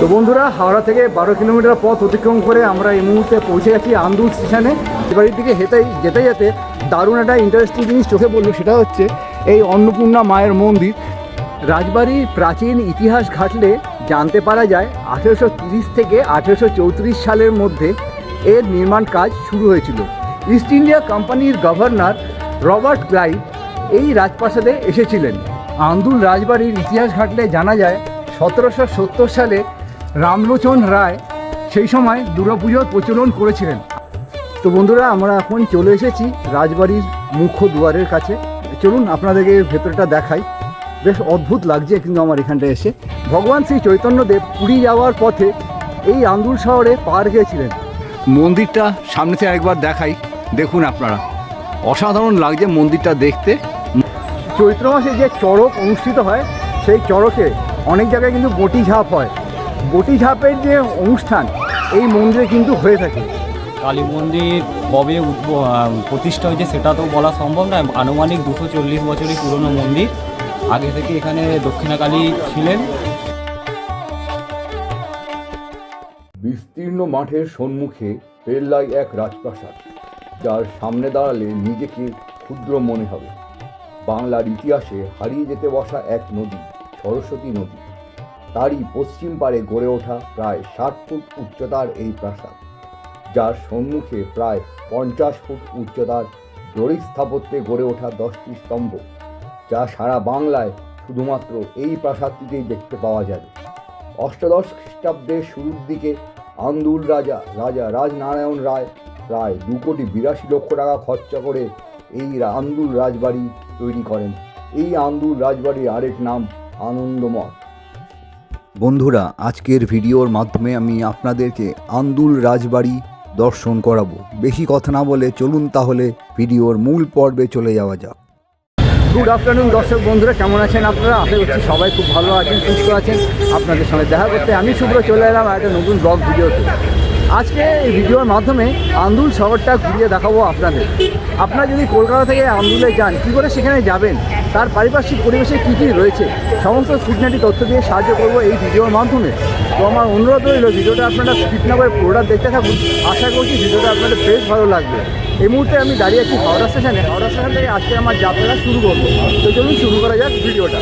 তো বন্ধুরা, হাওড়া থেকে 12 কিলোমিটার পথ অতিক্রম করে আমরা এই মুহূর্তে পৌঁছে গেছি আন্দুল স্টেশনে। বাড়ির দিকে যেতে যেতে দারুণ একটা ইন্টারেস্টিং জিনিস চোখে পড়লো, সেটা হচ্ছে এই অন্নপূর্ণা মায়ের মন্দির। রাজবাড়ির প্রাচীন ইতিহাস ঘাটলে জানতে পারা যায় 1830 থেকে 1834 সালের মধ্যে এর নির্মাণ কাজ শুরু হয়েছিল। ইস্ট ইন্ডিয়া কোম্পানির গভর্নর রবার্ট ক্লাইভ এই রাজপ্রাসাদে এসেছিলেন। আন্দুল রাজবাড়ির ইতিহাস ঘাটলে জানা যায় 1770 সালে রামলোচন রায় সেই সময় দুর্গাপুজোর প্রচলন করেছিলেন। তো বন্ধুরা, আমরা এখন চলে এসেছি রাজবাড়ির মুখ্য দুয়ারের কাছে। চলুন আপনাদেরকে ভেতরটা দেখাই। বেশ অদ্ভুত লাগছে কিন্তু আমার এখানটা এসে। ভগবান শ্রী চৈতন্যদেব পুরী যাওয়ার পথে এই আন্দুল শহরে পার গিয়েছিলেন। মন্দিরটা সামনে থেকে একবার দেখাই, দেখুন আপনারা। অসাধারণ লাগছে মন্দিরটা দেখতে। চৈত্র মাসে যে চড়ক অনুষ্ঠিত হয়, সেই চড়কে অনেক জায়গায় কিন্তু বটি ঝাঁপ হয়। বটি ঝাঁপের যে অনুষ্ঠান এই মন্দিরে কিন্তু হয়ে থাকে। কালী মন্দির কবে প্রতিষ্ঠা হয়েছে সেটা তো বলা সম্ভব নয়। আনুমানিক 240 বছরের পুরনো মন্দির। আগে থেকে এখানে দক্ষিণাকালী ছিলেন। বিস্তীর্ণ মাঠের সম্মুখে পেল্লাই এক রাজপ্রাসাদ, যার সামনে দাঁড়ালে নিজেকে ক্ষুদ্র মনে হবে। বাংলার ইতিহাসে হারিয়ে যেতে বসা এক নদী, সরস্বতী নদী। তারই পশ্চিম পারে গড়ে ওঠা প্রায় 60 ফুট উচ্চতার এই প্রাসাদ, যার সম্মুখে প্রায় 50 ফুট উচ্চতার দড়িক স্থাপত্যে গড়ে ওঠা 10টি স্তম্ভ, যা সারা বাংলায় শুধুমাত্র এই প্রাসাদটিতেই দেখতে পাওয়া যাবে। অষ্টাদশ খ্রিস্টাব্দের শুরুর দিকে আন্দুল রাজা রাজনারায়ণ রায় প্রায় 2,82,00,000 টাকা খরচা করে এই আন্দুল রাজবাড়ি তৈরি করেন। এই আন্দুল রাজবাড়ির আরেক নাম আনন্দমঠ। বন্ধুরা, আজকের ভিডিওর মাধ্যমে আমি আপনাদেরকে আন্দুল রাজবাড়ি দর্শন করাবো। বেশি কথা না বলে চলুন তাহলে ভিডিওর মূল পর্বে চলে যাওয়া যাক। গুড আফটারনুন দর্শক বন্ধুরা, কেমন আছেন আপনারা? আশা করছি সবাই খুব ভালো আছেন, সুস্থ আছেন। আপনাদের সঙ্গে দেখা করতে আমি শুভ্র চলে এলাম একটা নতুন ব্লগ ভিডিওতে। আজকে এই ভিডিওর মাধ্যমে আন্দুল শহরটা ঘুরিয়ে দেখাবো আপনাদের। আপনারা যদি কলকাতা থেকে আন্দুলে যান, কী করে সেখানে যাবেন, তার পারিপার্শ্বিক পরিবেশে কী কী রয়েছে, সমস্ত খুঁটিনাটি তথ্য দিয়ে সাহায্য করবো এই ভিডিওর মাধ্যমে। তো আমার অনুরোধ রইল, ভিডিওটা আপনারা স্কিপ না করে পুরোটা দেখতে থাকুন। আশা করছি ভিডিওটা আপনাদের বেশ ভালো লাগবে। এই মুহূর্তে আমি দাঁড়িয়ে আছি হাওড়া স্টেশনে। হাওড়া স্টেশন থেকে আজকে আমার যাত্রা শুরু করবো। তো চলুন শুরু করা যাক ভিডিওটা।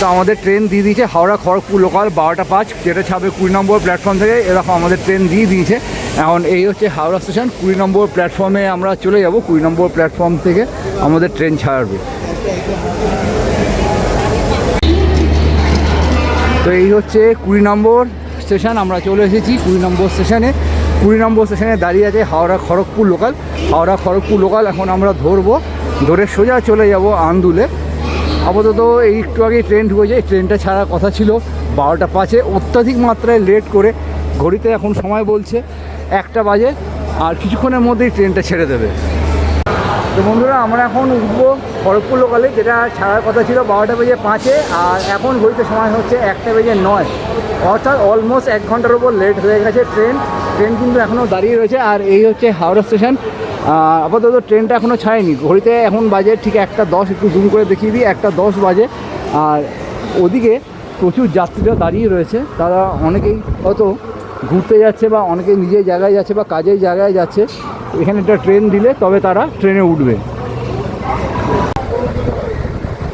তো আমাদের ট্রেন দিয়ে দিয়েছে হাওড়া খড়গপুর লোকাল 12টা 5, যেটা ছাড়বে 20 নম্বর প্ল্যাটফর্ম থেকে। এরকম আমাদের ট্রেন দিয়ে দিয়েছে। এখন এই হচ্ছে হাওড়া স্টেশন। 20 নম্বর প্ল্যাটফর্মে আমরা চলে যাব। 20 নম্বর প্ল্যাটফর্ম থেকে আমাদের ট্রেন ছাড়বে। তো এই হচ্ছে 20 নম্বর স্টেশন। আমরা চলে এসেছি 20 নম্বর স্টেশনে। 20 নম্বর স্টেশনে দাঁড়িয়ে আছে হাওড়া খড়গপুর লোকাল। হাওড়া খড়গপুর লোকাল এখন আমরা ধরবো, ধরে সোজা চলে যাব আন্দুলে। আপাতত এই একটু আগে ট্রেন ঢুকেছে। ট্রেনটা ছাড়ার কথা ছিল 12টা 5-এ। অত্যাধিক মাত্রায় লেট করে ঘড়িতে এখন সময় বলছে 1টা বাজে, আর কিছুক্ষণের মধ্যেই ট্রেনটা ছেড়ে দেবে। তো বন্ধুরা, আমরা এখন উঠবো খড়গপুর লোকালে, যেটা ছাড়ার কথা ছিল 12টা বেজে 5-এ, আর এখন ঘড়িতে সময় হচ্ছে 1টা বেজে 9। অর্থাৎ অলমোস্ট 1 ঘন্টার উপর লেট হয়ে গেছে ট্রেন কিন্তু এখনও দাঁড়িয়ে রয়েছে। আর এই হচ্ছে হাওড়া স্টেশন। আপাতত ট্রেনটা এখনও ছাড়েনি। ঘড়িতে এখন বাজে ঠিক 1:10। একটু জুম করে দেখিয়ে দিই, 1:10 বাজে। আর ওদিকে প্রচুর যাত্রীরা দাঁড়িয়ে রয়েছে। তারা অনেকেই হয়তো ঘুরতে যাচ্ছে, বা অনেকেই নিজের জায়গায় যাচ্ছে, বা কাজের জায়গায় যাচ্ছে। এখানে একটা ট্রেন দিলে তবে তারা ট্রেনে উঠবে।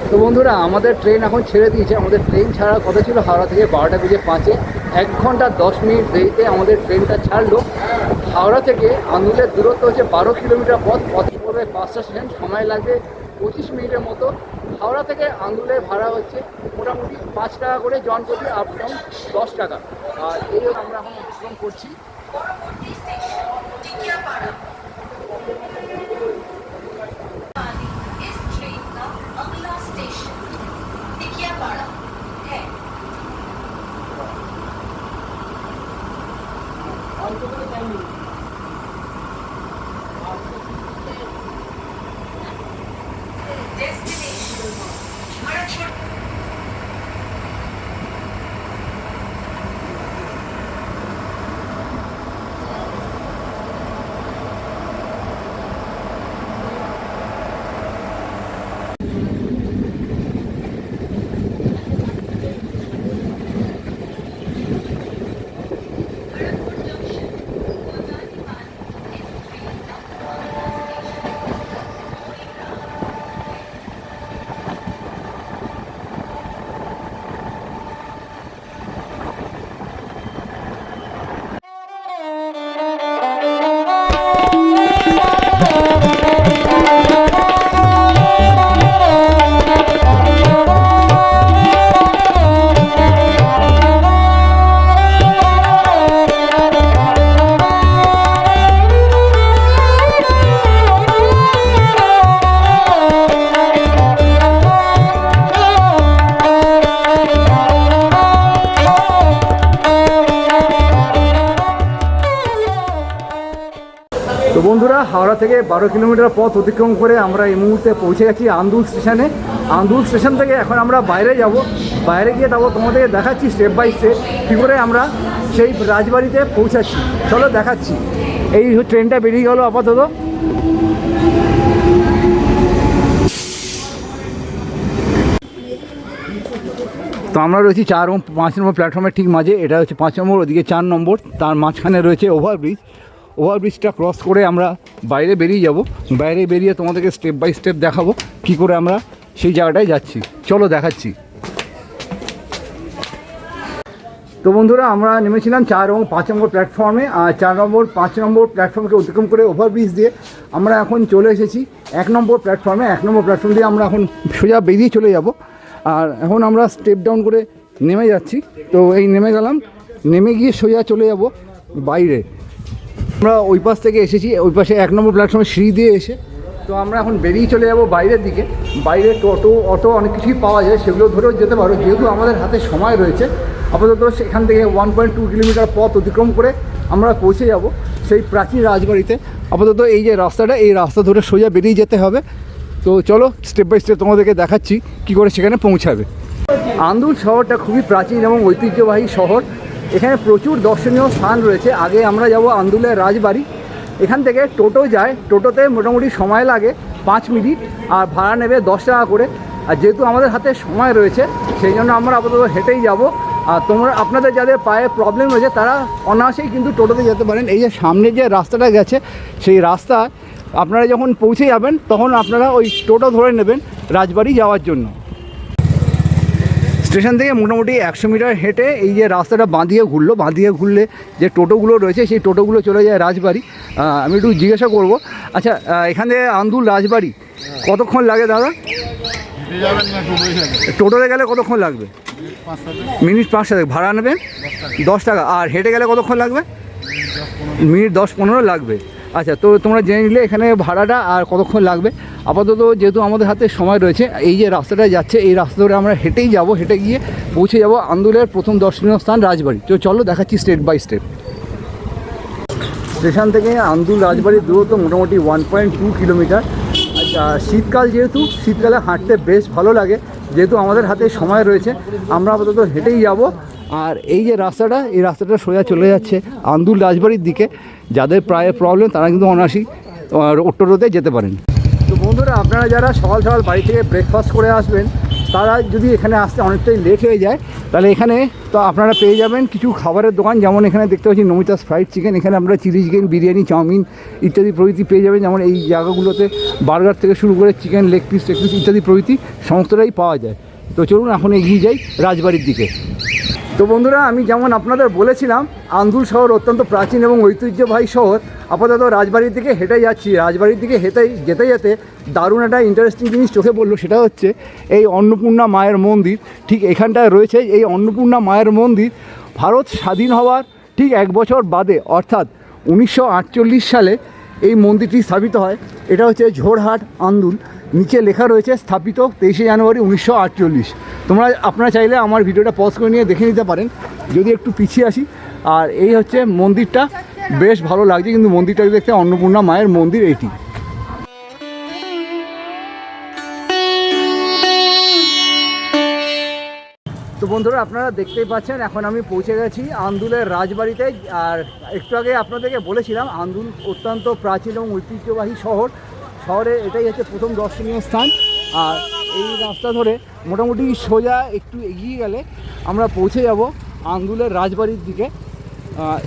তো বন্ধুরা, আমাদের ট্রেন এখন ছেড়ে দিয়েছে। আমাদের ট্রেন ছাড়ার কথা ছিল হাওড়া থেকে 12টা বেজে 5-এ। 1 ঘন্টা 10 মিনিট দেরিতে আমাদের ট্রেনটা ছাড়লো। হাওড়া থেকে আন্দুলের দূরত্ব হচ্ছে 12 কিলোমিটার পথ পড়বে 5টা স্টেশন। সময় লাগবে 25 মিনিটের মতো। হাওড়া থেকে আন্দুলের ভাড়া হচ্ছে মোটামুটি 5 টাকা করে জন প্রতি, আপ ডাউন 10 টাকা। আর এই আমরা এখন অতিক্রম করছি। থেকে 12 কিলোমিটার পথ অতিক্রম করে আমরা এই মুহূর্তে পৌঁছে গেছি আন্দুল স্টেশনে। আন্দুল স্টেশন থেকে এখন আমরা বাইরে যাব, বাইরে গিয়ে তারপর তোমাদেরকে দেখাচ্ছি স্টেপ বাই স্টেপ কী করে আমরা সেই রাজবাড়িতে পৌঁছাচ্ছি। চলো দেখাচ্ছি। এই ট্রেনটা বেরিয়ে গেল আপাতত। তো আমরা রয়েছি 4 এবং 5 নম্বর প্ল্যাটফর্মের ঠিক মাঝে। এটা হচ্ছে 5 নম্বর, ওদিকে 4 নম্বর, তার মাঝখানে রয়েছে ওভারব্রিজ। ওভারব্রিজটা ক্রস করে আমরা বাইরে বেরিয়ে যাব। বাইরে বেরিয়ে তোমাদেরকে স্টেপ বাই স্টেপ দেখাবো কী করে আমরা সেই জায়গাটায় যাচ্ছি। চলো দেখাচ্ছি। তো বন্ধুরা, আমরা নেমেছিলাম 4 এবং 5 নম্বর প্ল্যাটফর্মে। আর 4 নম্বর 5 নম্বর প্ল্যাটফর্মকে অতিক্রম করে ওভারব্রিজ দিয়ে আমরা এখন চলে এসেছি 1 নম্বর প্ল্যাটফর্মে। 1 নম্বর প্ল্যাটফর্ম দিয়ে আমরা এখন সোজা বেরিয়ে চলে যাব। আর এখন আমরা স্টেপ ডাউন করে নেমে যাচ্ছি। তো এই নেমে গেলাম, নেমে গিয়ে সোজা চলে যাব বাইরে। আমরা ওই পাশ থেকে এসেছি, ওই পাশে 1 নম্বর প্ল্যাটফর্মে সিঁড়ি দিয়ে এসে তো আমরা এখন বেরিয়ে চলে যাব বাইরের দিকে। বাইরে টোটো, অটো অনেক কিছুই পাওয়া যায়, সেগুলো ধরেও যেতে পারো। যেহেতু আমাদের হাতে সময় রয়েছে, আপাতত সেখান থেকে 1.2 কিলোমিটার পথ অতিক্রম করে আমরা পৌঁছে যাব সেই প্রাচীন রাজবাড়িতে। আপাতত এই যে রাস্তাটা, এই রাস্তা ধরে সোজা বেরিয়ে যেতে হবে। তো চলো স্টেপ বাই স্টেপ তোমাদেরকে দেখাচ্ছি কী করে সেখানে পৌঁছাবে। আন্দুল শহরটা খুবই প্রাচীন এবং ঐতিহ্যবাহী শহর। এখানে প্রচুর দর্শনীয় স্থান রয়েছে। আগে আমরা যাব আন্দুলের রাজবাড়ি। এখান থেকে টোটো যায়, টোটোতে মোটামুটি সময় লাগে 5 মিনিট, আর ভাড়া নেবে 10 টাকা করে। আর যেহেতু আমাদের হাতে সময় রয়েছে, সেই জন্য আমরা আপাতত হেঁটেই যাব। আর আপনাদের যাদের পায়ে প্রবলেম রয়েছে তারা অনায়াসেই কিন্তু টোটোতে যেতে পারেন। এই যে সামনে যে রাস্তাটা গেছে, সেই রাস্তা আপনারা যখন পৌঁছে যাবেন তখন আপনারা ওই টোটো ধরে নেবেন রাজবাড়ি যাওয়ার জন্য। স্টেশন থেকে মোটামুটি 100 মিটার হেঁটে এই যে রাস্তাটা বাঁধিয়ে ঘুরলে যে টোটোগুলো রয়েছে সেই টোটোগুলো চলে যায় রাজবাড়ি। আমি একটু জিজ্ঞাসা করব, আচ্ছা এখান থেকে আন্দুল রাজবাড়ি কতক্ষণ লাগে দাদা? টোটোতে গেলে কতক্ষণ লাগবে? মিনিট 5 ভাড়া নেবেন 10 টাকা। আর হেঁটে গেলে কতক্ষণ লাগবে? মিনিট 10-15 লাগবে। আচ্ছা, তো তোমরা জেনে নিলে এখানে ভাড়াটা আর কতক্ষণ লাগবে। আপাতত যেহেতু আমাদের হাতে সময় রয়েছে, এই যে রাস্তাটা যাচ্ছে এই রাস্তা ধরে আমরা হেঁটেই যাব। হেঁটে গিয়ে পৌঁছে যাব আন্দুলের প্রথম দর্শনীয় স্থান রাজবাড়ি। তো চলো দেখাচ্ছি স্টেপ বাই স্টেপ। স্টেশন থেকে আন্দুল রাজবাড়ির দূরত্ব মোটামুটি 1.2 কিলোমিটার। আচ্ছা, শীতকাল যেহেতু, শীতকালে হাঁটতে বেশ ভালো লাগে। যেহেতু আমাদের হাতে সময় রয়েছে, আমরা আপাতত হেঁটেই যাব। আর এই যে রাস্তাটা, এই রাস্তাটা সোজা চলে যাচ্ছে আন্দুল রাজবাড়ির দিকে। যাদের প্রায় প্রবলেম তারা কিন্তু অনায়াসেই টোটোতে যেতে পারেন। তো বন্ধুরা, আপনারা যারা সকাল সকাল বাড়ি থেকে ব্রেকফাস্ট করে আসবেন, তারা যদি এখানে আসতে অনেকটাই লেট হয়ে যায়, তাহলে এখানে তো আপনারা পেয়ে যাবেন কিছু খাবারের দোকান। যেমন এখানে দেখতে পাচ্ছি নমিতাস ফ্রাইড চিকেন। এখানে আপনারা চিলি চিকেন, বিরিয়ানি, চাউমিন ইত্যাদি প্রভৃতি পেয়ে যাবেন। যেমন এই জায়গাগুলোতে বার্গার থেকে শুরু করে চিকেন লেগ পিস ইত্যাদি প্রভৃতি সমস্তটাই পাওয়া যায়। তো চলুন এখন এগিয়ে যাই রাজবাড়ির দিকে। তো বন্ধুরা, আমি যেমন আপনাদের বলেছিলাম আন্দুল শহর অত্যন্ত প্রাচীন এবং ঐতিহ্যবাহী শহর। আপাতত রাজবাড়ির দিকে হেঁটে যাচ্ছি। রাজবাড়ির দিকে যেতে যেতে দারুণ একটা ইন্টারেস্টিং জিনিস চোখে পড়লো। সেটা হচ্ছে এই অন্নপূর্ণা মায়ের মন্দির। ঠিক এখানটায় রয়েছে এই অন্নপূর্ণা মায়ের মন্দির। ভারত স্বাধীন হওয়ার ঠিক 1 বছর বাদে, অর্থাৎ 1948 সালে এই মন্দিরটি স্থাপিত হয়। এটা হচ্ছে ঝোড়হাট আন্দুল। নিচে লেখা রয়েছে স্থাপিত 23 জানুয়ারি 1948। আপনারা চাইলে আমার ভিডিওটা পজ করে নিয়ে দেখে নিতে পারেন। যদি একটু পিছিয়ে আসি, আর এই হচ্ছে মন্দিরটা। বেশ ভালো লাগছে কিন্তু মন্দিরটা দেখতে, অন্নপূর্ণা মায়ের মন্দির এটি। তো বন্ধুরা, আপনারা দেখতেই পাচ্ছেন এখন আমি পৌঁছে গেছি আন্দুলের রাজবাড়িতে। আর একটু আগে আপনাদেরকে বলেছিলাম আন্দুল অত্যন্ত প্রাচীন এবং ঐতিহ্যবাহী শহরে এটাই হচ্ছে প্রথম দর্শনীয় স্থান। আর এই রাস্তা ধরে মোটামুটি সোজা একটু এগিয়ে গেলে আমরা পৌঁছে যাব আন্দুলের রাজবাড়ির দিকে।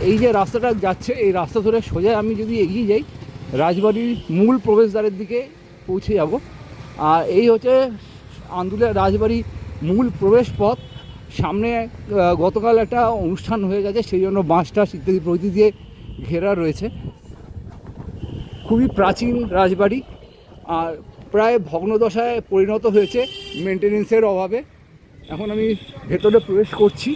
এই যে রাস্তাটা যাচ্ছে, এই রাস্তা ধরে সোজা আমি যদি এগিয়ে যাই রাজবাড়ির মূল প্রবেশদ্বারের দিকে পৌঁছে যাব। আর এই হচ্ছে আন্দুলের রাজবাড়ির মূল প্রবেশ পথ। সামনে গতকাল একটা অনুষ্ঠান হয়ে গেছে, সেই জন্য বাঁশ টাস ইত্যাদি প্রভৃতি দিয়ে ঘেরা রয়েছে। খুবই প্রাচীন রাজবাড়ি, আর প্রায় ভগ্নদশায় পরিণত হয়েছে মেনটেনেন্সের অভাবে। এখন আমি ভেতরে প্রবেশ করছি,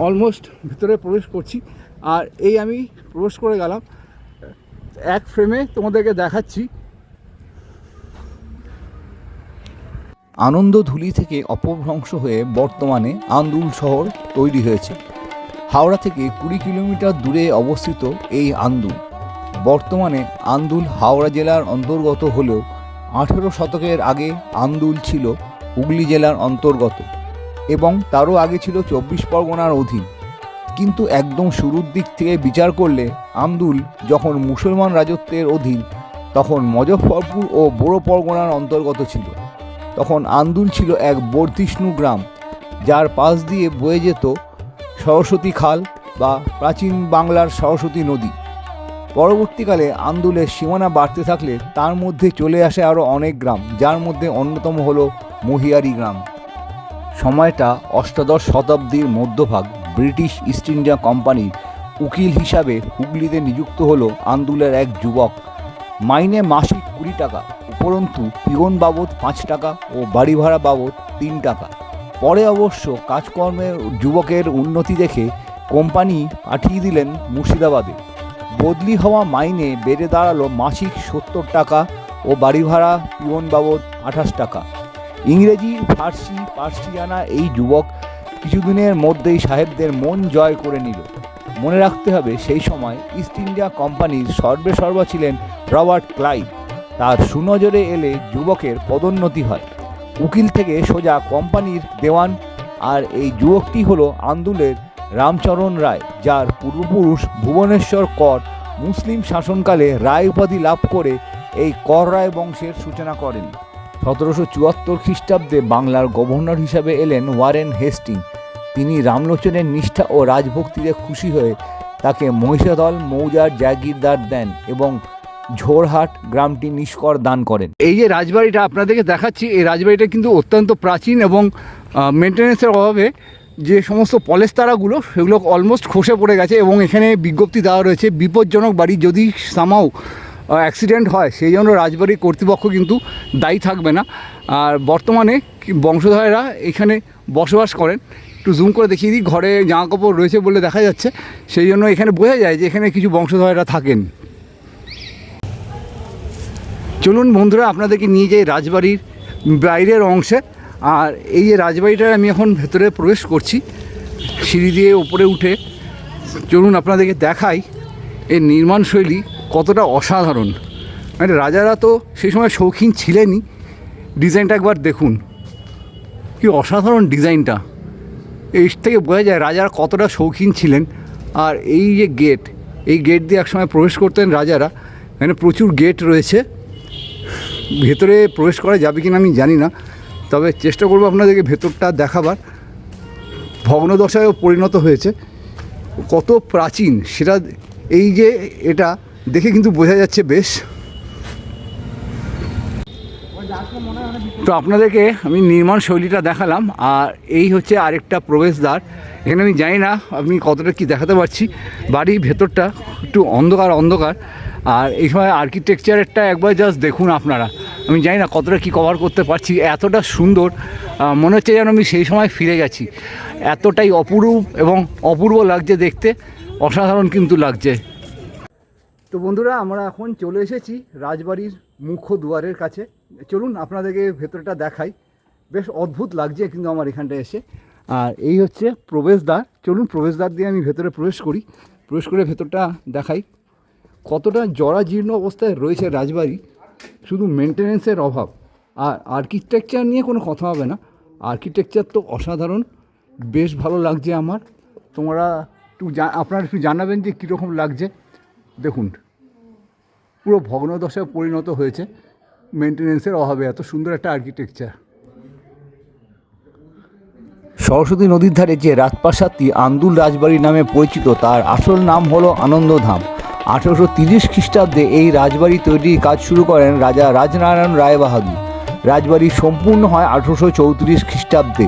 অলমোস্ট ভিতরে প্রবেশ করছি। আর এই আমি প্রবেশ করে গেলাম, এক ফ্রেমে তোমাদেরকে দেখাচ্ছি। আনন্দধুলি থেকে অপভ্রংশ হয়ে বর্তমানে আন্দুল শহর তৈরি হয়েছে। হাওড়া থেকে 20 কিলোমিটার দূরে অবস্থিত এই আন্দুল। বর্তমানে আন্দুল হাওড়া জেলার অন্তর্গত হলেও 18 শতকের আগে আন্দুল ছিল হুগলি জেলার অন্তর্গত এবং তারও আগে ছিল 24 পরগনার অধীন। কিন্তু একদম শুরুর দিক থেকে বিচার করলে আন্দুল যখন মুসলমান রাজত্বের অধীন তখন মজফরপুর ও বড় পরগনার অন্তর্গত ছিল। তখন আন্দুল ছিল এক বর্ধিষ্ণু গ্রাম, যার পাশ দিয়ে বয়ে যেত সরস্বতী খাল বা প্রাচীন বাংলার সরস্বতী নদী। পরবর্তীকালে আন্দুলের সীমানা বাড়তে থাকলে তার মধ্যে চলে আসে আরও অনেক গ্রাম, যার মধ্যে অন্যতম হলো মহিয়ারি গ্রাম। সময়টা অষ্টাদশ শতাব্দীর মধ্যভাগ। ব্রিটিশ ইস্ট ইন্ডিয়া কোম্পানির উকিল হিসাবে হুগলিতে নিযুক্ত হলো আন্দুলের এক যুবক। মাইনে মাসিক 20 টাকা, উপরন্তু পিয়ন বাবদ 5 টাকা ও বাড়ি ভাড়া বাবদ 3 টাকা। পরে অবশ্য কাজকর্মের যুবকের উন্নতি দেখে কোম্পানি পাঠিয়ে দিলেন মুর্শিদাবাদে। বদলি হওয়া মাইনে বেড়ে দাঁড়ালো মাসিক 70 টাকা ও বাড়ি ভাড়া পিয়ন বাবদ 28 টাকা। ইংরেজি, ফার্সি, পার্সিয়ানা এই যুবক কিছুদিনের মধ্যেই সাহেবদের মন জয় করে নিল। মনে রাখতে হবে, সেই সময় ইস্ট ইন্ডিয়া কোম্পানির সর্বেসর্বা ছিলেন রবার্ট ক্লাইভ। তার সুনজরে এলে যুবকের পদোন্নতি হয়, উকিল থেকে সোজা কোম্পানির দেওয়ান। আর এই যুবকটি হলো আন্দুলের রামচরণ রায়, যার পূর্বপুরুষ ভুবনেশ্বর কর মুসলিম শাসনকালে রায় উপাধি লাভ করে এই কর রায় বংশের সূচনা করেন। 1774 খ্রিস্টাব্দে বাংলার গভর্নর হিসাবে এলেন ওয়ারেন হেস্টিং। তিনি রামলোচনের নিষ্ঠা ও রাজভক্তিতে খুশি হয়ে তাকে মহিষাদল মৌজার জাগিরদার দেন এবং ঝোরহাট গ্রামটি নিষ্কর দান করেন। এই যে রাজবাড়িটা আপনাদেরকে দেখাচ্ছি, এই রাজবাড়িটা কিন্তু অত্যন্ত প্রাচীন এবং মেনটেন্যান্সের অভাবে যে সমস্ত পলেস্তারাগুলো সেগুলো অলমোস্ট খসে পড়ে গেছে এবং এখানে বিজ্ঞপ্তি দেওয়া রয়েছে বিপজ্জনক বাড়ি, যদি সামাও অ্যাক্সিডেন্ট হয় সেই জন্য রাজবাড়ির কর্তৃপক্ষ কিন্তু দায়ী থাকবে না। আর বর্তমানে বংশধরেরা এখানে বসবাস করেন। একটু জুম করে দেখিয়ে দিই, ঘরে জামা কাপড় রয়েছে বলে দেখা যাচ্ছে, সেই জন্য এখানে বোঝা যায় যে এখানে কিছু বংশধরেরা থাকেন। চলুন বন্ধুরা, আপনাদেরকে নিয়ে যাই রাজবাড়ির বাইরের অংশে। আর এই যে রাজবাড়িটায় আমি এখন ভেতরে প্রবেশ করছি সিঁড়ি দিয়ে উপরে উঠে। চলুন আপনাদেরকে দেখাই এর নির্মাণশৈলী কতটা অসাধারণ। মানে রাজারা তো সেই সময় শৌখিন ছিলেনই। ডিজাইনটা একবার দেখুন, কি অসাধারণ ডিজাইনটা। এই থেকে বোঝা যায় রাজারা কতটা শৌখিন ছিলেন। আর এই যে গেট, এই গেট দিয়ে একসময় প্রবেশ করতেন রাজারা। এখানে প্রচুর গেট রয়েছে, ভেতরে প্রবেশ করা যাবে কিনা আমি জানি না, তবে চেষ্টা করবো আপনাদেরকে ভেতরটা দেখাবার। ভগ্নদশায়ও পরিণত হয়েছে, কত প্রাচীন সেটা এই যে এটা দেখে কিন্তু বোঝা যাচ্ছে বেশ। তো আপনাদেরকে আমি নির্মাণ শৈলীটা দেখালাম। আর এই হচ্ছে আরেকটা প্রবেশদ্বার। এখানে আমি জানি না আমি কতটা কি দেখাতে পারছি। বাড়ির ভেতরটা একটু অন্ধকার অন্ধকার। আর এই সময় আর্কিটেকচারেরটা একবার জাস্ট দেখুন আপনারা। আমি জানি না কতটা কি কভার করতে পারছি। এতটা সুন্দর, মনে হচ্ছে যেন আমি সেই সময় ফিরে গেছি। এতটাই অপরূপ এবং অপূর্ব লাগছে দেখতে, অসাধারণ কিন্তু লাগছে। তো বন্ধুরা, আমরা এখন চলে এসেছি রাজবাড়ির মুখ্য দুয়ারের কাছে। চলুন আপনাদেরকে ভেতরটা দেখাই। বেশ অদ্ভুত লাগছে কিন্তু আমার এখানটা এসে। আর এই হচ্ছে প্রবেশদ্বার। চলুন প্রবেশদ্বার দিয়ে আমি ভেতরে প্রবেশ করি, প্রবেশ করে ভেতরটা দেখাই। কতটা জরাজীর্ণ অবস্থায় রয়েছে রাজবাড়ি, শুধু মেনটেন্যান্সের অভাব। আর আর্কিটেকচার নিয়ে কোনো কথা হবে না, আর্কিটেকচার তো অসাধারণ, বেশ ভালো লাগছে আমার। তোমরা একটু আপনারা একটু জানাবেন যে কীরকম লাগছে। দেখুন, পুরো ভগ্নদশায় পরিণত হয়েছে মেনটেন্যান্সের অভাবে। এত সুন্দর একটা আর্কিটেকচার। সরস্বতী নদীর ধারে যে রাজপ্রাসাদটি আন্দুল রাজবাড়ি নামে পরিচিত, তার আসল নাম হলো আনন্দধাম। 1830 খ্রিস্টাব্দে এই রাজবাড়ি তৈরির কাজ শুরু করেন রাজা রাজনারায়ণ রায় বাহাদুর। রাজবাড়ি সম্পূর্ণ হয় 1834 খ্রিস্টাব্দে।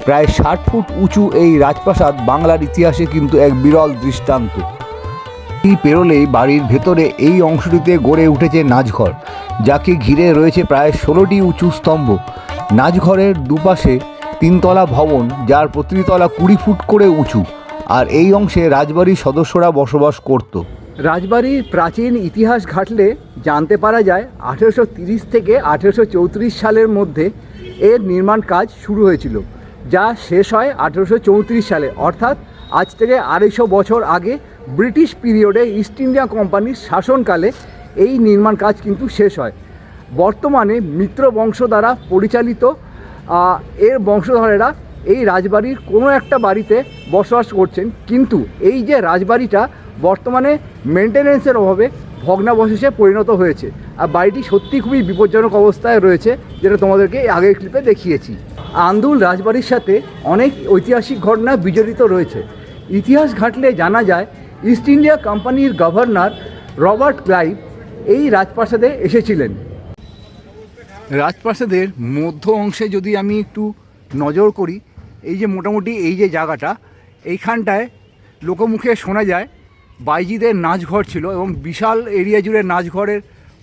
প্রায় 60 ফুট উঁচু এই রাজপ্রাসাদ বাংলার ইতিহাসে কিন্তু এক বিরল দৃষ্টান্ত। পেরোলেই বাড়ির ভেতরে এই অংশটিতে গড়ে উঠেছে নাচঘর, যাকে ঘিরে রয়েছে প্রায় 16টি উঁচু স্তম্ভ। নাচঘরের দুপাশে 3 তলা ভবন, যার প্রতিটি তলা 20 ফুট করে উঁচু। আর এই অংশে রাজবাড়ির সদস্যরা বসবাস করত। রাজবাড়ির প্রাচীন ইতিহাস ঘাটলে জানতে পারা যায় 1830 থেকে 1834 সালের মধ্যে এর নির্মাণ কাজ শুরু হয়েছিল, যা শেষ হয় 1834 সালে, অর্থাৎ আজ থেকে 250 বছর আগে ব্রিটিশ পিরিয়ডে ইস্ট ইন্ডিয়া কোম্পানির শাসনকালে এই নির্মাণ কাজ কিন্তু শেষ হয়। বর্তমানে মিত্র বংশ দ্বারা পরিচালিত এর বংশধরেরা এই রাজবাড়ির কোনো একটা বাড়িতে বসবাস করছেন, কিন্তু এই যে রাজবাড়িটা বর্তমানে মেনটেনেন্সের অভাবে ভগ্নাবশেষে পরিণত হয়েছে। আর বাড়িটি সত্যি খুবই বিপজ্জনক অবস্থায় রয়েছে, যেটা তোমাদেরকে আগের ক্লিপে দেখিয়েছি। আন্দুল রাজবাড়ির সাথে অনেক ঐতিহাসিক ঘটনা বিজড়িত রয়েছে। ইতিহাস ঘাঁটলে জানা যায় ইস্ট ইন্ডিয়া কোম্পানির গভর্নর রবার্ট ক্লাইভ এই রাজপ্রাসাদে এসেছিলেন। রাজপ্রাসাদের মধ্য অংশে যদি আমি একটু নজর করি, এই যে মোটামুটি এই যে জায়গাটা, এইখানটায় লোকমুখে শোনা যায় বাইজিদের নাচঘর ছিল এবং বিশাল এরিয়া জুড়ে নাচঘরের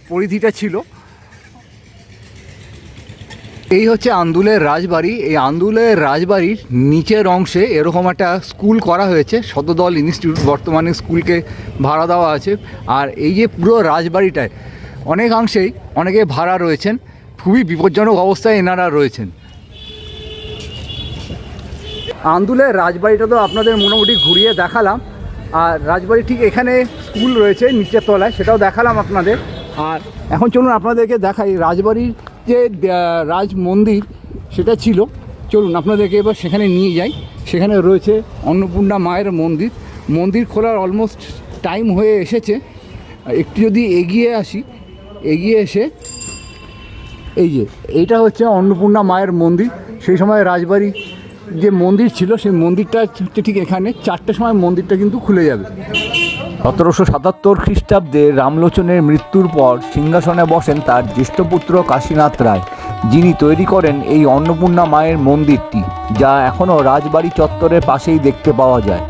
পরিধিটা ছিল। এই হচ্ছে আন্দুলের রাজবাড়ি। এই আন্দুলের রাজবাড়ির নিচের অংশে এরকম একটা স্কুল করা হয়েছে, শতদল ইনস্টিটিউট, বর্তমানে স্কুলকে ভাড়া দেওয়া আছে। আর এই যে পুরো রাজবাড়িটায় অনেকাংশেই অনেকে ভাড়া রয়েছেন, খুবই বিপজ্জনক অবস্থায় এনারা রয়েছেন। আন্দুলের রাজবাড়িটা তো আপনাদের মোটামুটি ঘুরিয়ে দেখালাম, আর রাজবাড়ি ঠিক এখানে স্কুল রয়েছে নিচের তলায়, সেটাও দেখালাম আপনাদের। আর এখন চলুন আপনাদেরকে দেখাই রাজবাড়ির যে রাজ মন্দির সেটা ছিল, চলুন আপনাদেরকে এবার সেখানে নিয়ে যাই। সেখানে রয়েছে অন্নপূর্ণা মায়ের মন্দির। মন্দির খোলার অলমোস্ট টাইম হয়ে এসেছে। একটু যদি এগিয়ে আসি, এগিয়ে এসে এই যে এইটা হচ্ছে অন্নপূর্ণা মায়ের মন্দির। সেই সময় রাজবাড়ি যে মন্দির ছিল সেই মন্দিরটা ঠিক এখানে 4টের সময় মন্দিরটা কিন্তু খুলে যাবে। 1777 খ্রিস্টাব্দে রামলোচনের মৃত্যুর পর সিংহাসনে বসেন তার জ্যেষ্ঠ পুত্র কাশীনাথ রায়, যিনি তৈরি করেন এই অন্নপূর্ণা মায়ের মন্দিরটি, যা এখনও রাজবাড়ি চত্বরের পাশেই দেখতে পাওয়া যায়।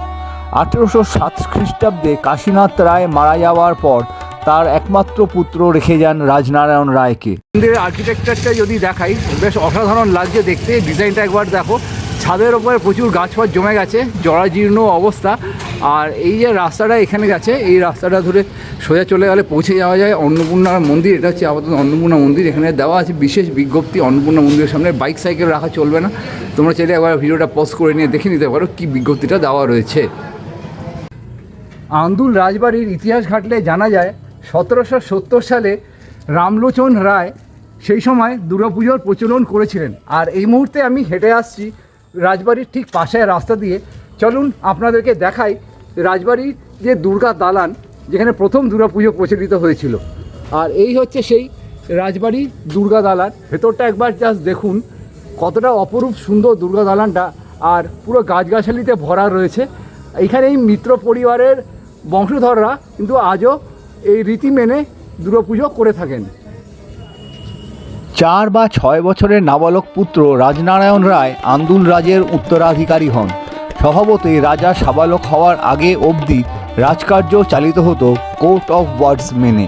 1807 খ্রিস্টাব্দে কাশীনাথ রায় মারা যাওয়ার পর তার একমাত্র পুত্র রেখে যান রাজনারায়ণ রায়কে। মন্দিরের আর্কিটেকচারটা যদি দেখাই, বেশ অসাধারণ লাগছে দেখতে। ডিজাইনটা একবার দেখো, ছাদের ওপরে প্রচুর গাছপাত জমে গেছে, জরাজীর্ণ অবস্থা। আর এই যে রাস্তাটা এখানে গেছে, এই রাস্তাটা ধরে সোজা চলে গেলে পৌঁছে যাওয়া যায় অন্নপূর্ণা মন্দির। এটা হচ্ছে আপাতত অন্নপূর্ণা মন্দির। এখানে দেওয়া আছে বিশেষ বিজ্ঞপ্তি, অন্নপূর্ণা মন্দিরের সামনে বাইক সাইকেল রাখা চলবে না। তোমরা চাইলে একবার ভিডিওটা পজ করে নিয়ে দেখে নিতে পারো কী বিজ্ঞপ্তিটা দেওয়া রয়েছে। আন্দুল রাজবাড়ির ইতিহাস ঘাঁটলে জানা যায় 1770 সালে রামলোচন রায় সেই সময় দুর্গাপুজোর প্রচলন করেছিলেন। আর এই মুহূর্তে আমি হেঁটে আসছি রাজবাড়ির ঠিক পাশে রাস্তা দিয়ে। চলুন আপনাদেরকে দেখাই রাজবাড়ির যে দুর্গা দালান, যেখানে প্রথম দুর্গাপুজো প্রচলিত হয়েছিল। আর এই হচ্ছে সেই রাজবাড়ির দুর্গা দালান। ভেতরটা একবার জাস্ট দেখুন, কতটা অপরূপ সুন্দর দুর্গা দালানটা, আর পুরো গাছগাছালিতে ভরা রয়েছে। এইখানে এই মিত্র পরিবারের বংশধররা কিন্তু আজও এই রীতি মেনে দুর্গাপুজো করে থাকেন। 4 বা 6 বছরের নাবালক পুত্র রাজনারায়ণ রায় আন্দুল রাজের উত্তরাধিকারী হন। স্বভাবতই রাজা সাবালক হওয়ার আগে অবধি রাজকার্য চালিত হতো কোর্ট অফ ওয়ার্ডস মেনে।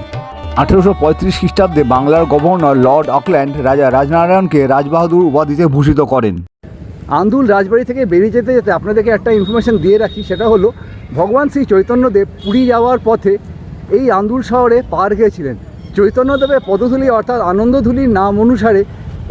1835 খ্রিস্টাব্দে বাংলার গভর্নর লর্ড অকল্যান্ড রাজা রাজনারায়ণকে রাজবাহাদুর উপাধিতে ভূষিত করেন। আন্দুল রাজবাড়ি থেকে বেরিয়ে যেতে যেতে আপনাদেরকে একটা ইনফরমেশন দিয়ে রাখি, সেটা হলো ভগবান শ্রী চৈতন্যদেব পুরী যাওয়ার পথে এই আন্দুল শহরে পার গিয়েছিলেন। চৈতন্যদেবের পদধূলি অর্থাৎ আনন্দধূলির নাম অনুসারে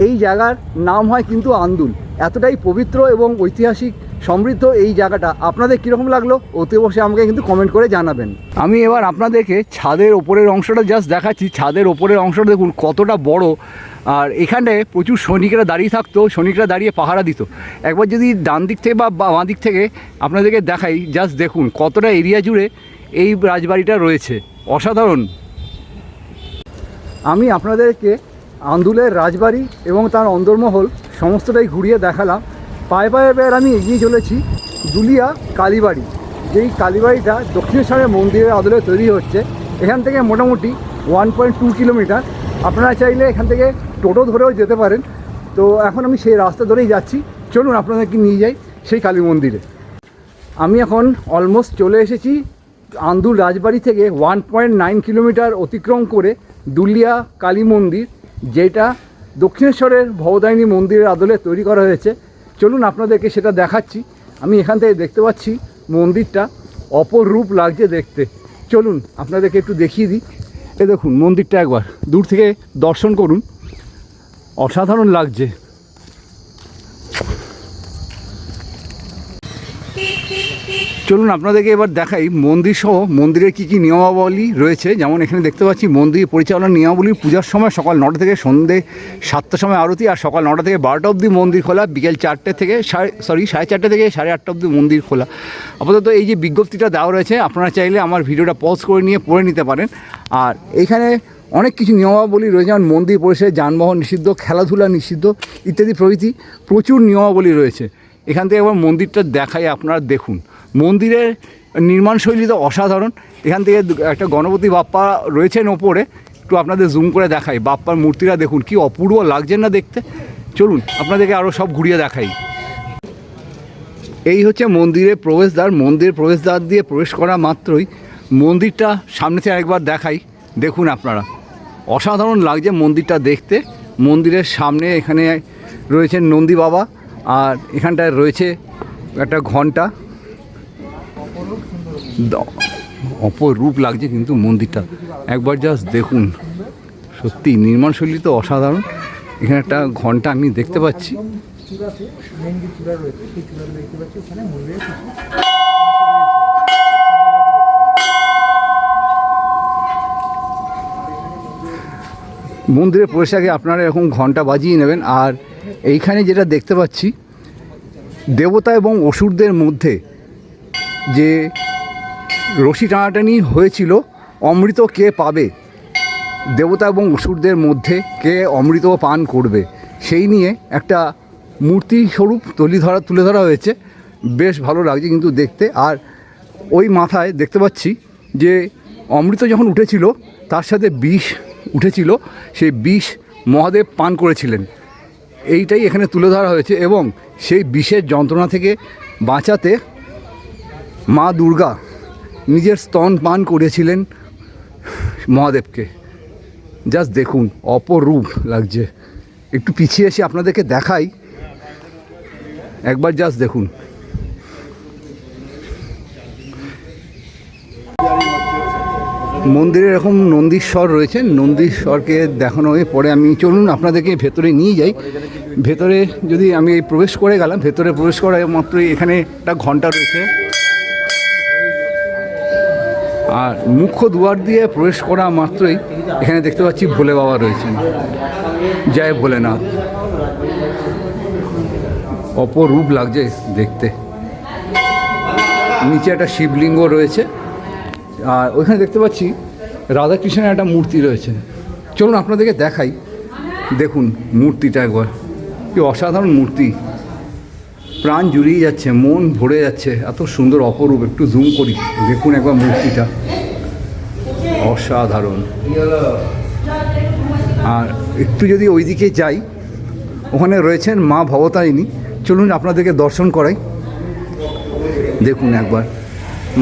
এই জায়গার নাম হয় কিন্তু আন্দুল। এতটাই পবিত্র এবং ঐতিহাসিক সমৃদ্ধ এই জায়গাটা। আপনাদের কীরকম লাগলো অতি অবশ্যই আমাকে কিন্তু কমেন্ট করে জানাবেন। আমি এবার আপনাদেরকে ছাদের ওপরের অংশটা জাস্ট দেখাচ্ছি। ছাদের ওপরের অংশটা দেখুন কতটা বড়। আর এখানে প্রচুর সৈনিকরা দাঁড়িয়ে থাকতো, সৈনিকরা দাঁড়িয়ে পাহারা দিত। একবার যদি ডান দিক থেকে বা বাঁ দিক থেকে আপনাদেরকে দেখাই, জাস্ট দেখুন কতটা এরিয়া জুড়ে এই রাজবাড়িটা রয়েছে, অসাধারণ। আমি আপনাদেরকে আন্দুলের রাজবাড়ি এবং তার অন্দরমহল সমস্তটাই ঘুরিয়ে দেখালাম। পায়ে পায়ে এবার আমি এগিয়ে চলেছি দুলিয়া কালীবাড়ি। যেই কালীবাড়িটা দক্ষিণেশ্বরের মন্দিরের আদলে তৈরি হচ্ছে। এখান থেকে মোটামুটি 1.2 কিলোমিটার। আপনারা চাইলে এখান থেকে টোটো ধরেও যেতে পারেন। তো এখন আমি সেই রাস্তা ধরেই যাচ্ছি। চলুন আপনাদেরকে নিয়ে যাই সেই কালী মন্দিরে। আমি এখন অলমোস্ট চলে এসেছি আন্দুল রাজবাড়ি থেকে 1.9 কিলোমিটার অতিক্রম করে দুলিয়া কালী মন্দির, যেটা দক্ষিণেশ্বরের ভবদায়িনী মন্দিরের আদলে তৈরি করা হয়েছে। চলুন আপনাদেরকে সেটা দেখাচ্ছি। আমি এখান থেকে দেখতে পাচ্ছি মন্দিরটা অপরূপ লাগছে দেখতে। চলুন আপনাদেরকে একটু দেখিয়ে দিই। এ দেখুন মন্দিরটা একবার দূর থেকে দর্শন করুন, অসাধারণ লাগছে। চলুন আপনাদেরকে এবার দেখাই মন্দির সহ মন্দিরের কী কী নিয়মাবলী রয়েছে। যেমন এখানে দেখতে পাচ্ছি মন্দির পরিচালনার নিয়মাবলী। পূজার সময় সকাল 9টা থেকে সন্ধ্যে 7টার সময় আরতি, আর সকাল 9টা থেকে 12টা অবধি মন্দির খোলা, বিকেল 4টে থেকে 4:30 থেকে 8:30 অবধি মন্দির খোলা। আপাতত এই যে বিজ্ঞপ্তিটা দেওয়া রয়েছে, আপনারা চাইলে আমার ভিডিওটা পজ করে নিয়ে পড়ে নিতে পারেন। আর এইখানে অনেক কিছু নিয়মাবলী রয়েছে, যেমন মন্দির পরিসরে যানবাহন নিষিদ্ধ, খেলাধুলা নিষিদ্ধ ইত্যাদি প্রভৃতি প্রচুর নিয়মাবলী রয়েছে। এখান থেকে একবার মন্দিরটা দেখাই, আপনারা দেখুন। মন্দিরের নির্মাণশৈলী তো অসাধারণ। এখান থেকে একটা গণপতি বাপ্পা রয়েছেন ওপরে, একটু আপনাদের জুম করে দেখাই। বাপ্পার মূর্তিটা দেখুন কি অপূর্ব লাগছে না দেখতে। চলুন আপনাদেরকে আরও সব ঘুরিয়ে দেখাই। এই হচ্ছে মন্দিরের প্রবেশদ্বার। মন্দিরের প্রবেশদ্বার দিয়ে প্রবেশ করা মাত্রই মন্দিরটা সামনে থেকে একবার দেখাই, দেখুন আপনারা। অসাধারণ লাগছে মন্দিরটা দেখতে। মন্দিরের সামনে এখানে রয়েছেন নন্দী বাবা, আর এখানটায় রয়েছে একটা ঘন্টা। অপরূপ লাগছে কিন্তু মন্দিরটা, একবার জাস্ট দেখুন। সত্যি নির্মাণশৈলী তো অসাধারণ। এখানে একটা ঘন্টা আমি দেখতে পাচ্ছি। মন্দিরে প্রবেশের আগে আপনারা এরকম ঘন্টা বাজিয়ে নেবেন। আর এইখানে যেটা দেখতে পাচ্ছি, দেবতা এবং অসুরদের মধ্যে যে রশি টানাটানি হয়েছিল, অমৃত কে পাবে, দেবতা এবং অসুরদের মধ্যে কে অমৃত পান করবে, সেই নিয়ে একটা মূর্তি স্বরূপ তুলে ধরা হয়েছে। বেশ ভালো লাগছে কিন্তু দেখতে। আর ওই মাথায় দেখতে পাচ্ছি যে অমৃত যখন উঠেছিল তার সাথে বিষ উঠেছিল, সেই বিষ মহাদেব পান করেছিলেন, এইটাই এখানে তুলে ধরা হয়েছে। এবং সেই বিষের যন্ত্রণা থেকে বাঁচাতে মা দুর্গা নিজের স্তন পান করেছিলেন মহাদেবকে। জাস্ট দেখুন অপরূপ লাগছে। একটু পিছিয়ে এসে আপনাদেরকে দেখাই, একবার জাস্ট দেখুন। মন্দিরে এরকম নন্দীশ্বর রয়েছে, নন্দীশ্বরকে দেখানো হয়ে পরে আমি চলুন আপনাদেরকে ভেতরে নিয়ে যাই। ভেতরে যদি আমি এই প্রবেশ করে গেলাম, ভেতরে প্রবেশ করা মাত্রই এখানে একটা ঘন্টা রয়েছে। আর মুখ্য দুয়ার দিয়ে প্রবেশ করা মাত্রই এখানে দেখতে পাচ্ছি ভোলে বাবা রয়েছেন। জয় ভোলেনাথ। অপরূপ লাগছে দেখতে। নিচে একটা শিবলিঙ্গ রয়েছে, আর ওইখানে দেখতে পাচ্ছি রাধাকৃষ্ণের একটা মূর্তি রয়েছে। চলুন আপনাদেরকে দেখাই, দেখুন মূর্তিটা একবার, কি অসাধারণ মূর্তি। প্রাণ জুড়িয়ে যাচ্ছে, মন ভরে যাচ্ছে, এত সুন্দর অপরূপ। একটু জুম করি, দেখুন একবার মূর্তিটা, অসাধারণ। আর একটু যদি ওইদিকে যাই, ওখানে রয়েছেন মা ভবতারিণী। চলুন আপনাদেরকে দর্শন করাই। দেখুন একবার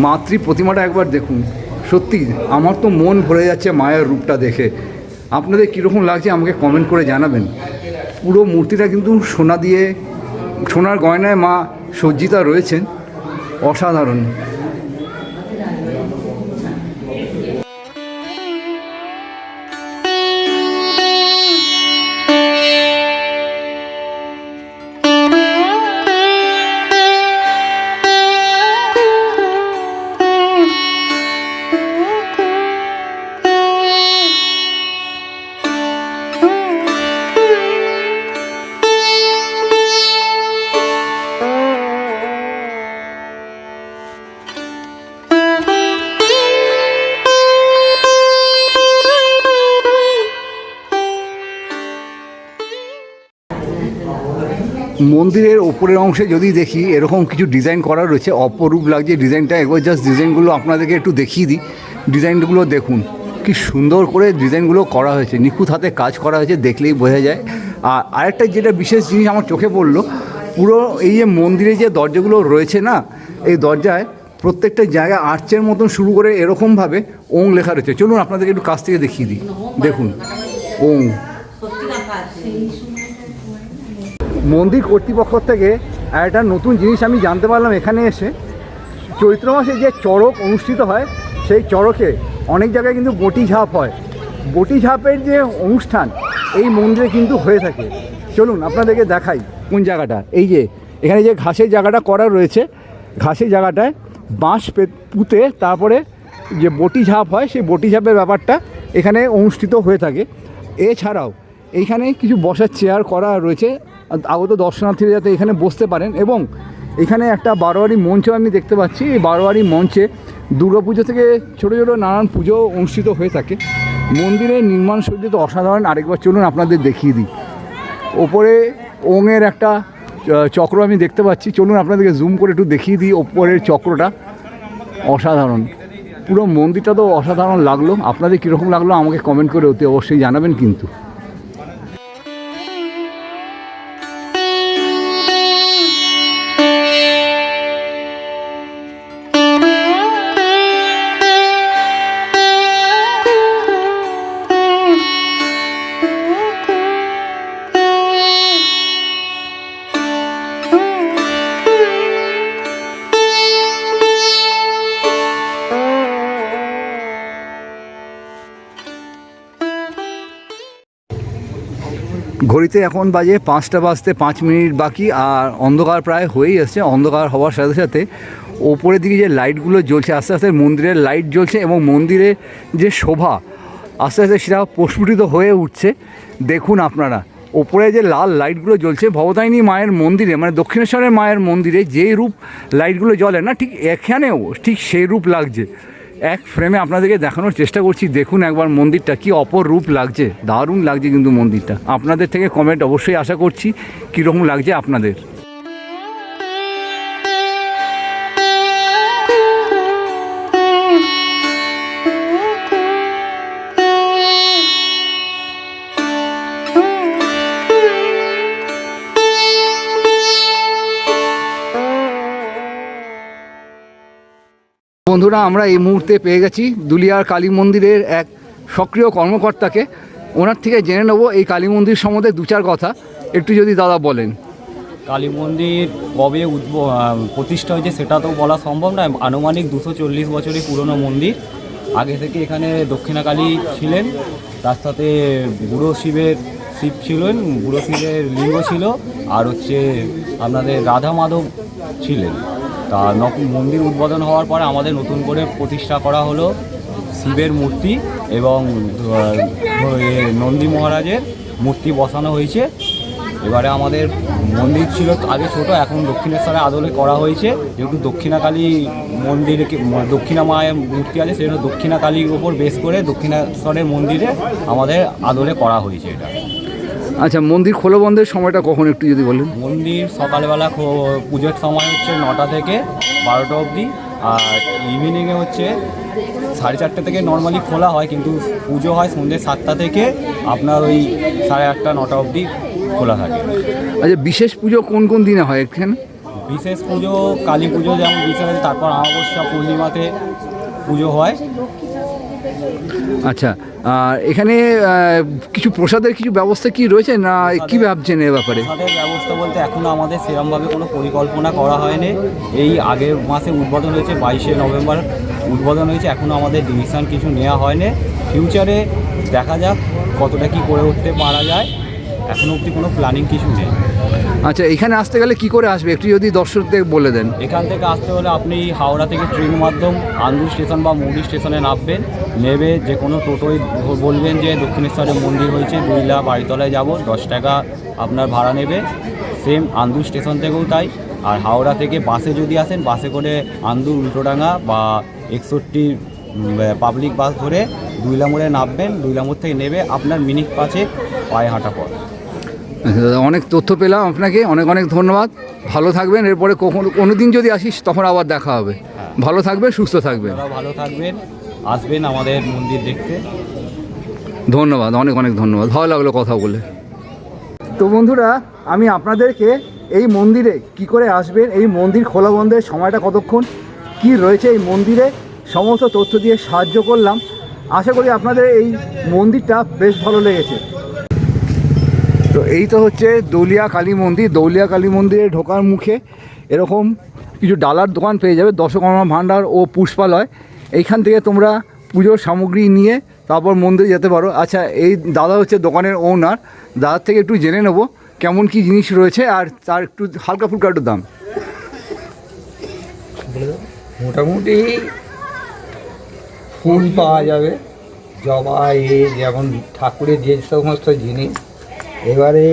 মাতৃ প্রতিমাটা একবার দেখুন। সত্যি আমার তো মন ভরে যাচ্ছে মায়ের রূপটা দেখে। আপনাদের কীরকম লাগছে আমাকে কমেন্ট করে জানাবেন। পুরো মূর্তিটা কিন্তু সোনার গয়নায় মা সজ্জিতা রয়েছেন, অসাধারণ। মন্দিরের ওপরের অংশে যদি দেখি এরকম কিছু ডিজাইন করা রয়েছে, অপরূপ লাগছে ডিজাইনটা। একবার জাস্ট ডিজাইনগুলো আপনাদেরকে একটু দেখিয়ে দিই। ডিজাইনগুলো দেখুন কি সুন্দর করে ডিজাইনগুলো করা হয়েছে, নিখুঁত হাতে কাজ করা হয়েছে, দেখলেই বোঝা যায়। আর আরেকটা যেটা বিশেষ জিনিস আমার চোখে পড়লো, পুরো এই যে মন্দিরে যে দরজাগুলো রয়েছে না, এই দরজায় প্রত্যেকটা জায়গায় আর্চের মতন শুরু করে এরকমভাবে ওং লেখা রয়েছে। চলুন আপনাদেরকে একটু কাছ থেকে দেখিয়ে দিই, দেখুন ওং। মন্দির কর্তৃপক্ষ থেকে একটা নতুন জিনিস আমি জানতে পারলাম এখানে এসে। চৈত্র মাসে যে চড়ক অনুষ্ঠিত হয়, সেই চড়কে অনেক জায়গায় কিন্তু বটি ঝাঁপ হয়। বটি ঝাঁপের যে অনুষ্ঠান এই মন্দিরে কিন্তু হয়ে থাকে। চলুন আপনাদেরকে দেখাই কোন জায়গাটা। এই যে এখানে যে ঘাসের জায়গাটা করা রয়েছে, ঘাসের জায়গাটায় বাঁশ পুঁতে তারপরে যে বটি ঝাঁপ হয় সেই বটি ঝাঁপের ব্যাপারটা এখানে অনুষ্ঠিত হয়ে থাকে। এছাড়াও এইখানে কিছু বসার চেয়ার করা রয়েছে আগত দর্শনার্থীরা যাতে এখানে বসতে পারেন, এবং এখানে একটা বারোয়ারি মঞ্চ আমি দেখতে পাচ্ছি। এই বারোয়ারি মঞ্চে দুর্গাপুজো থেকে ছোটো ছোটো নানান পুজো অনুষ্ঠিত হয়ে থাকে। মন্দিরের নির্মাণ শৈলী তো অসাধারণ। আরেকবার চলুন আপনাদের দেখিয়ে দিই। ওপরে ওঙের একটা চক্র আমি দেখতে পাচ্ছি, চলুন আপনাদেরকে জুম করে একটু দেখিয়ে দিই। ওপরের চক্রটা অসাধারণ, পুরো মন্দিরটা তো অসাধারণ লাগলো। আপনাদের কীরকম লাগলো আমাকে কমেন্ট করে অতি অবশ্যই জানাবেন কিন্তু। ঘড়িতে এখন বাজে 5টা বাজতে 5 মিনিট বাকি, আর অন্ধকার প্রায় হয়েই আসছে। অন্ধকার হওয়ার সাথে সাথে ওপরের দিকে যে লাইটগুলো জ্বলছে, আস্তে আস্তে মন্দিরের লাইট জ্বলছে এবং মন্দিরের যে শোভা আস্তে আস্তে সেটা প্রস্ফুটিত হয়ে উঠছে। দেখুন আপনারা ওপরে যে লাল লাইটগুলো জ্বলছে, ভবতারিণী মায়ের মন্দিরে মানে দক্ষিণেশ্বরের মায়ের মন্দিরে যেই রূপ লাইটগুলো জ্বলে না, ঠিক এখানেও ঠিক সেই রূপ লাগছে। এক ফ্রেমে আপনাদেরকে দেখানোর চেষ্টা করছি। দেখুন একবার মন্দিরটা কি অপর রূপ লাগছে, দারুণ লাগছে কিন্তু মন্দিরটা। আপনাদের থেকে কমেন্ট অবশ্যই আশা করছি কীরকম লাগছে আপনাদের। বন্ধুরা, আমরা এই মুহূর্তে পেয়ে গেছি দুলিয়ার কালী মন্দিরের এক সক্রিয় কর্মকর্তাকে। ওনার থেকে জেনে নেব এই কালী মন্দির সম্বন্ধে 2-4 কথা। একটু যদি দাদা বলেন। কালী মন্দির কবে প্রতিষ্ঠা হয়েছে সেটা তো বলা সম্ভব নয়। আনুমানিক 240 বছরের পুরনো মন্দির। আগে থেকে এখানে দক্ষিণাকালী ছিলেন, তার সাথে বুড়ো শিব ছিলেন, বুড়ো শিবের লিঙ্গ ছিল, আর হচ্ছে আপনাদের রাধা মাধব ছিলেন। তা মন্দির উদ্বোধন হওয়ার পরে আমাদের নতুন করে প্রতিষ্ঠা করা হলো শিবের মূর্তি এবং নন্দী মহারাজের মূর্তি বসানো হয়েছে। এবারে আমাদের মন্দির ছিল আগে ছোট, এখন দক্ষিণেশ্বরের আদলে করা হয়েছে। যেহেতু দক্ষিণাকালী মন্দিরকে দক্ষিণা মায়ের মূর্তি আছে, সেজন্য দক্ষিণাকালীর ওপর বেস করে দক্ষিণেশ্বরের মন্দিরে আমাদের আদলে করা হয়েছে এটা। আচ্ছা, মন্দির খোলা বন্ধের সময়টা কখন একটু যদি বলেন। মন্দির সকালবেলা পুজোর সময় হচ্ছে 9টা থেকে 12টা অবধি, আর ইভিনিংয়ে হচ্ছে 4:30 থেকে নর্মালি খোলা হয়, কিন্তু পুজো হয় সন্ধ্যে 7টা থেকে আপনার ওই 8:30 9টা অবধি খোলা থাকে। আচ্ছা, বিশেষ পুজো কোন কোন দিনে হয় এখানে? বিশেষ পুজো কালী পুজো যেমন বিশেষ, তারপর অমাবস্যা পূর্ণিমাতে পুজো হয়। আচ্ছা, আর এখানে কিছু প্রসাদের কিছু ব্যবস্থা কি রয়েছে না কি ভাবছেন এ ব্যাপারে? প্রসাদের ব্যবস্থা বলতে এখনও আমাদের সেরকমভাবে কোনো পরিকল্পনা করা হয়নি। এই আগের মাসে উদ্বোধন হয়েছে, 22শে নভেম্বর উদ্বোধন হয়েছে। এখনও আমাদের ডিসিশন কিছু নেওয়া হয়নি। ফিউচারে দেখা যাক কতটা কি করে উঠতে পারা যায়, এখনও অবধি কোনো প্ল্যানিং কিছু নেই। আচ্ছা, এখানে আসতে গেলে কি করে আসবে একটু যদি দর্শকদের বলে দেন। এখান থেকে আসতে হলে আপনি হাওড়া থেকে ট্রেন মাধ্যম আন্দুল স্টেশন বা মুড়ি স্টেশনে নামবেন, নেবে যে কোনো টোটোয় বলবেন যে দক্ষিণেশ্বরের মন্দির হয়েছে দুইলা বাড়িতলায় যাব, 10 টাকা আপনার ভাড়া নেবে। সেম আন্দুল স্টেশন থেকেও তাই। আর হাওড়া থেকে বাসে যদি আসেন, বাসে করে আন্দুল উল্টোডাঙ্গা বা 61 পাবলিক বাস ধরে দুইলা মোড়ে নামবেন। দুইলা মোড় থেকে নেবে আপনার মিনিট 5 পায়ে হাঁটা পথ। আচ্ছা দাদা, অনেক তথ্য পেলাম, আপনাকে অনেক অনেক ধন্যবাদ। ভালো থাকবেন। এরপরে কোনো দিন যদি আসিস তখন আবার দেখা হবে। ভালো থাকবেন, সুস্থ থাকবেন। ভালো থাকবেন, আসবেন আমাদের মন্দির দেখতে। ধন্যবাদ, অনেক অনেক ধন্যবাদ। ভালো লাগলো কথা বলে। তো বন্ধুরা, আমি আপনাদেরকে এই মন্দিরে কি করে আসবেন, এই মন্দির খোলা বন্ধের সময়টা কতক্ষণ, কি রয়েছে এই মন্দিরে, সমস্ত তথ্য দিয়ে সাহায্য করলাম। আশা করি আপনাদের এই মন্দিরটা বেশ ভালো লেগেছে। তো এই তো হচ্ছে দৌলিয়া কালী মন্দির। দৌলিয়া কালী মন্দিরে ঢোকার মুখে এরকম কিছু ডালার দোকান পেয়ে যাবে, দশকর্মা ভাণ্ডার ও পুষ্পালয়। এইখান থেকে তোমরা পুজোর সামগ্রী নিয়ে তারপর মন্দিরে যেতে পারো। আচ্ছা, এই দাদা হচ্ছে দোকানের ওনার। দাদার থেকে একটু জেনে নেবো কেমন কি জিনিস রয়েছে আর তার একটু হালকা ফুলকা একটু দাম। মোটামুটি ফুল পাওয়া যাবে, জবা যেমন ঠাকুরের যে সমস্ত জিনিস। এবারে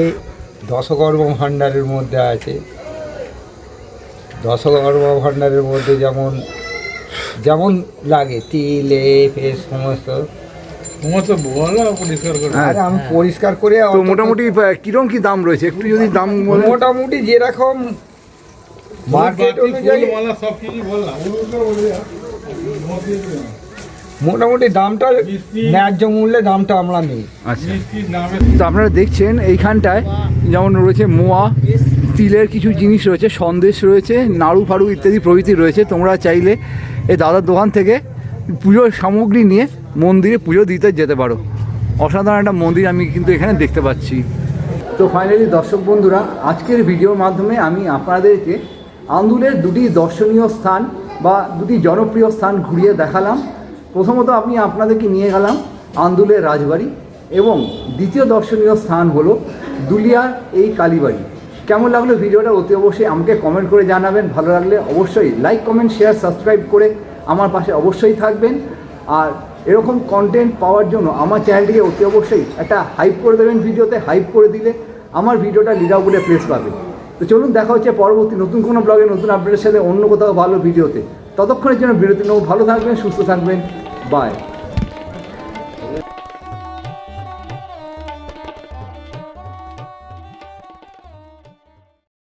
দশকর্ম ভাণ্ডারের মধ্যে আছে, দশকর্ম ভাণ্ডারের মধ্যে যেমন যেমন লাগে তিল সমস্ত আর আমি পরিষ্কার করে তো মোটামুটি কিরকম কি দাম রয়েছে একটু যদি দাম বলেন? মোটামুটি যেরকম মার্কেট অনুযায়ী মোটামুটি দামটা ন্যায্য মূল্যে দামটা আমরা নিই। আচ্ছা, তো আপনারা দেখছেন এইখানটায় যেমন রয়েছে মোয়া, তিলের কিছু জিনিস রয়েছে, সন্দেশ রয়েছে, নাড়ু ফাড়ু ইত্যাদি প্রভৃতি রয়েছে। তোমরা চাইলে এই দাদার দোকান থেকে পুজোর সামগ্রী নিয়ে মন্দিরে পুজো দিতে যেতে পারো। অসাধারণ একটা মন্দির আমি কিন্তু এখানে দেখতে পাচ্ছি। তো ফাইনালি দর্শক বন্ধুরা, আজকের ভিডিওর মাধ্যমে আমি আপনাদেরকে আন্দুলের দুটি দর্শনীয় স্থান বা দুটি জনপ্রিয় স্থান ঘুরিয়ে দেখালাম। প্রথমত আমি আপনাদেরকে নিয়ে গেলাম আন্দুলের রাজবাড়ি এবং দ্বিতীয় দর্শনীয় স্থান হলো দুলিয়ার এই কালীবাড়ি। কেমন লাগলো ভিডিওটা অতি অবশ্যই আমাকে কমেন্ট করে জানাবেন। ভালো লাগলে অবশ্যই লাইক, কমেন্ট, শেয়ার, সাবস্ক্রাইব করে আমার পাশে অবশ্যই থাকবেন। আর এরকম কন্টেন্ট পাওয়ার জন্য আমার চ্যানেলটিকে অতি অবশ্যই একটা হাইপ করে দেবেন। ভিডিওতে হাইপ করে দিলে আমার ভিডিওটা লিডার বলে প্লেস পাবে। তো চলুন দেখা হচ্ছে পরবর্তী নতুন কোনো ব্লগে নতুন আপডেটের সাথে অন্য কোথাও ভালো ভিডিওতে। ততক্ষণের জন্য বিরতি নেব। ভালো থাকবেন, সুস্থ থাকবেন, বাই।